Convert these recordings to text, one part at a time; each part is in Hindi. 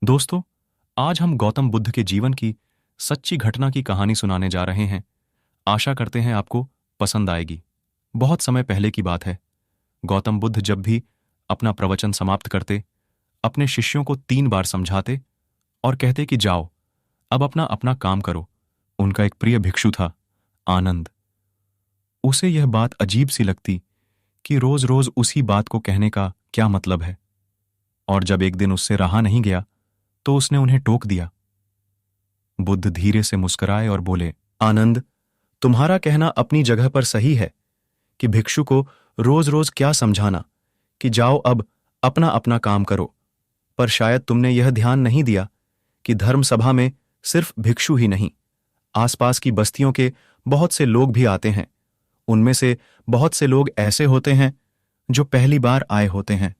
दोस्तों, आज हम गौतम बुद्ध के जीवन की सच्ची घटना की कहानी सुनाने जा रहे हैं। आशा करते हैं आपको पसंद आएगी। बहुत समय पहले की बात है। गौतम बुद्ध जब भी अपना प्रवचन समाप्त करते, अपने शिष्यों को 3 बार समझाते और कहते कि जाओ, अब अपना अपना काम करो। उनका एक प्रिय भिक्षु था, आनंद। उसे यह बात अजीब सी लगती कि रोज रोज उसी बात को कहने का क्या मतलब है। और जब एक दिन उससे रहा नहीं गया, तो उसने उन्हें टोक दिया। बुद्ध धीरे से मुस्कुराए और बोले, आनंद, तुम्हारा कहना अपनी जगह पर सही है कि भिक्षु को रोज रोज क्या समझाना कि जाओ अब अपना अपना काम करो। पर शायद तुमने यह ध्यान नहीं दिया कि धर्म सभा में सिर्फ भिक्षु ही नहीं, आसपास की बस्तियों के बहुत से लोग भी आते हैं। उनमें से बहुत से लोग ऐसे होते हैं जो पहली बार आए होते हैं।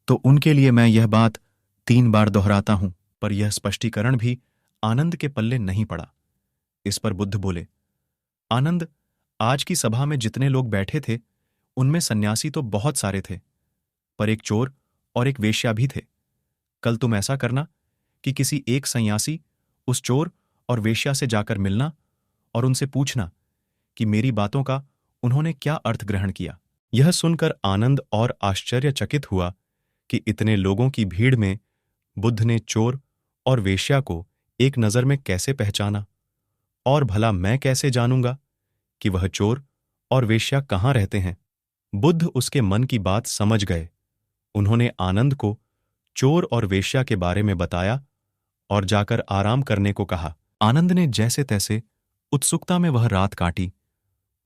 तो उनके लिए मैं यह बात 3 बार दोहराता हूं। पर यह स्पष्टीकरण भी आनंद के पल्ले नहीं पड़ा। इस पर बुद्ध बोले, आनंद, आज की सभा में जितने लोग बैठे थे, उनमें सन्यासी तो बहुत सारे थे, पर एक चोर और एक वेश्या भी थे। कल तुम ऐसा करना कि किसी एक सन्यासी उस चोर और वेश्या से जाकर मिलना और उनसे पूछना कि मेरी बातों का उन्होंने क्या अर्थ ग्रहण किया। यह सुनकर आनंद और आश्चर्यचकित हुआ कि इतने लोगों की भीड़ में बुद्ध ने चोर और वेश्या को एक नजर में कैसे पहचाना, और भला मैं कैसे जानूंगा कि वह चोर और वेश्या कहाँ रहते हैं। बुद्ध उसके मन की बात समझ गए। उन्होंने आनंद को चोर और वेश्या के बारे में बताया और जाकर आराम करने को कहा। आनंद ने जैसे तैसे उत्सुकता में वह रात काटी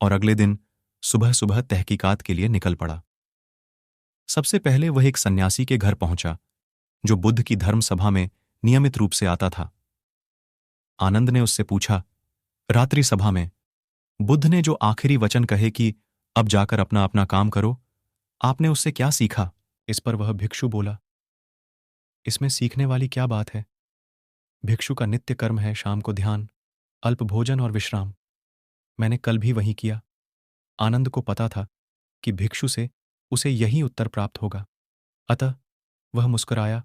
और अगले दिन सुबह सुबह तहकीकात के लिए निकल पड़ा। सबसे पहले वह एक सन्यासी के घर पहुंचा जो बुद्ध की धर्म सभा में नियमित रूप से आता था। आनंद ने उससे पूछा, रात्रि सभा में बुद्ध ने जो आखिरी वचन कहे कि अब जाकर अपना अपना काम करो, आपने उससे क्या सीखा? इस पर वह भिक्षु बोला, इसमें सीखने वाली क्या बात है? भिक्षु का नित्य कर्म है शाम को ध्यान, अल्प भोजन और विश्राम। मैंने कल भी वही किया। आनंद को पता था कि भिक्षु से उसे यही उत्तर प्राप्त होगा। अतः वह मुस्कुराया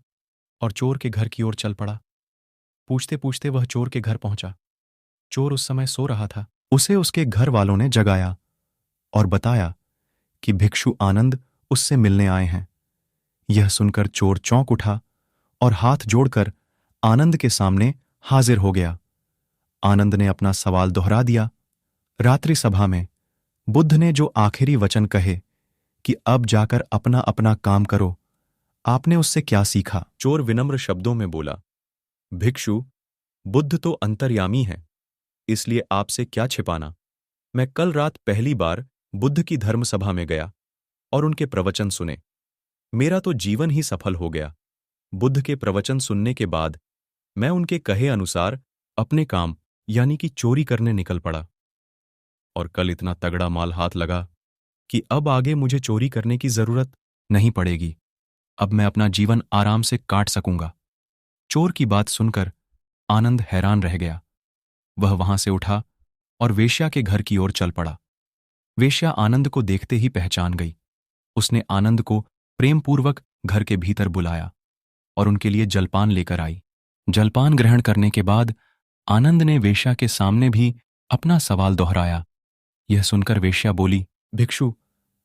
और चोर के घर की ओर चल पड़ा। पूछते पूछते वह चोर के घर पहुंचा। चोर उस समय सो रहा था। उसे उसके घर वालों ने जगाया और बताया कि भिक्षु आनंद उससे मिलने आए हैं। यह सुनकर चोर चौंक उठा और हाथ जोड़कर आनंद के सामने हाजिर हो गया। आनंद ने अपना सवाल दोहरा दिया। रात्रि सभा में बुद्ध ने जो आखिरी वचन कहे कि अब जाकर अपना अपना काम करो, आपने उससे क्या सीखा? चोर विनम्र शब्दों में बोला, भिक्षु, बुद्ध तो अंतर्यामी है, इसलिए आपसे क्या छिपाना। मैं कल रात पहली बार बुद्ध की धर्म सभा में गया और उनके प्रवचन सुने। मेरा तो जीवन ही सफल हो गया। बुद्ध के प्रवचन सुनने के बाद मैं उनके कहे अनुसार अपने काम यानी कि चोरी करने निकल पड़ा। और कल इतना तगड़ा माल हाथ लगा कि अब आगे मुझे चोरी करने की जरूरत नहीं पड़ेगी। अब मैं अपना जीवन आराम से काट सकूंगा। चोर की बात सुनकर आनंद हैरान रह गया। वह वहां से उठा और वेश्या के घर की ओर चल पड़ा। वेश्या आनंद को देखते ही पहचान गई। उसने आनंद को प्रेमपूर्वक घर के भीतर बुलाया और उनके लिए जलपान लेकर आई। जलपान ग्रहण करने के बाद आनंद ने वेश्या के सामने भी अपना सवाल दोहराया। यह सुनकर वेश्या बोली, भिक्षु,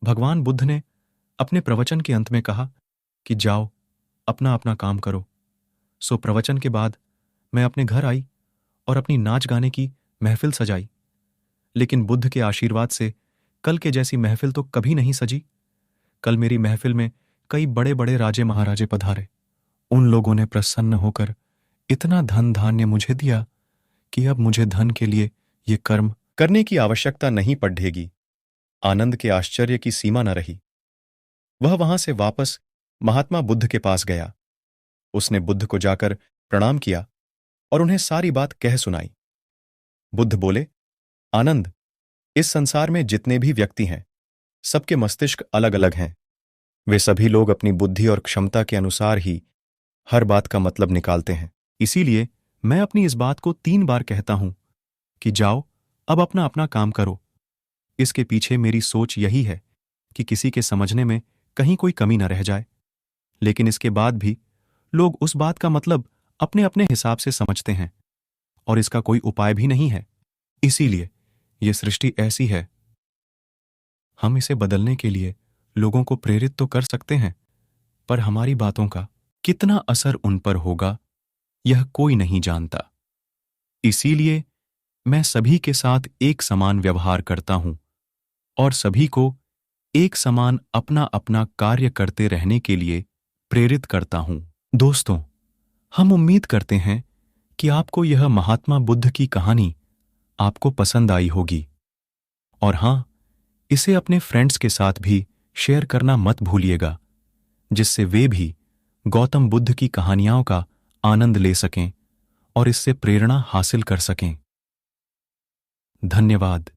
भगवान बुद्ध ने अपने प्रवचन के अंत में कहा कि जाओ अपना अपना काम करो। सो प्रवचन के बाद मैं अपने घर आई और अपनी नाच गाने की महफिल सजाई। लेकिन बुद्ध के आशीर्वाद से कल के जैसी महफिल तो कभी नहीं सजी। कल मेरी महफिल में कई बड़े बड़े राजे महाराजे पधारे। उन लोगों ने प्रसन्न होकर इतना धन धान्य मुझे दिया कि अब मुझे धन के लिए ये कर्म करने की आवश्यकता नहीं पड़ेगी। आनंद के आश्चर्य की सीमा न रही। वह वहां से वापस महात्मा बुद्ध के पास गया। उसने बुद्ध को जाकर प्रणाम किया और उन्हें सारी बात कह सुनाई। बुद्ध बोले, आनंद, इस संसार में जितने भी व्यक्ति हैं, सबके मस्तिष्क अलग अलग हैं। वे सभी लोग अपनी बुद्धि और क्षमता के अनुसार ही हर बात का मतलब निकालते हैं। इसीलिए मैं अपनी इस बात को 3 बार कहता हूं कि जाओ अब अपना अपना काम करो। इसके पीछे मेरी सोच यही है कि किसी के समझने में कहीं कोई कमी न रह जाए। लेकिन इसके बाद भी लोग उस बात का मतलब अपने अपने हिसाब से समझते हैं और इसका कोई उपाय भी नहीं है। इसीलिए यह सृष्टि ऐसी है। हम इसे बदलने के लिए लोगों को प्रेरित तो कर सकते हैं, पर हमारी बातों का कितना असर उन पर होगा, यह कोई नहीं जानता। इसीलिए मैं सभी के साथ एक समान व्यवहार करता हूं और सभी को एक समान अपना अपना कार्य करते रहने के लिए प्रेरित करता हूं। दोस्तों, हम उम्मीद करते हैं कि आपको यह महात्मा बुद्ध की कहानी आपको पसंद आई होगी। और हां, इसे अपने फ्रेंड्स के साथ भी शेयर करना मत भूलिएगा, जिससे वे भी गौतम बुद्ध की कहानियों का आनंद ले सकें और इससे प्रेरणा हासिल कर सकें। धन्यवाद।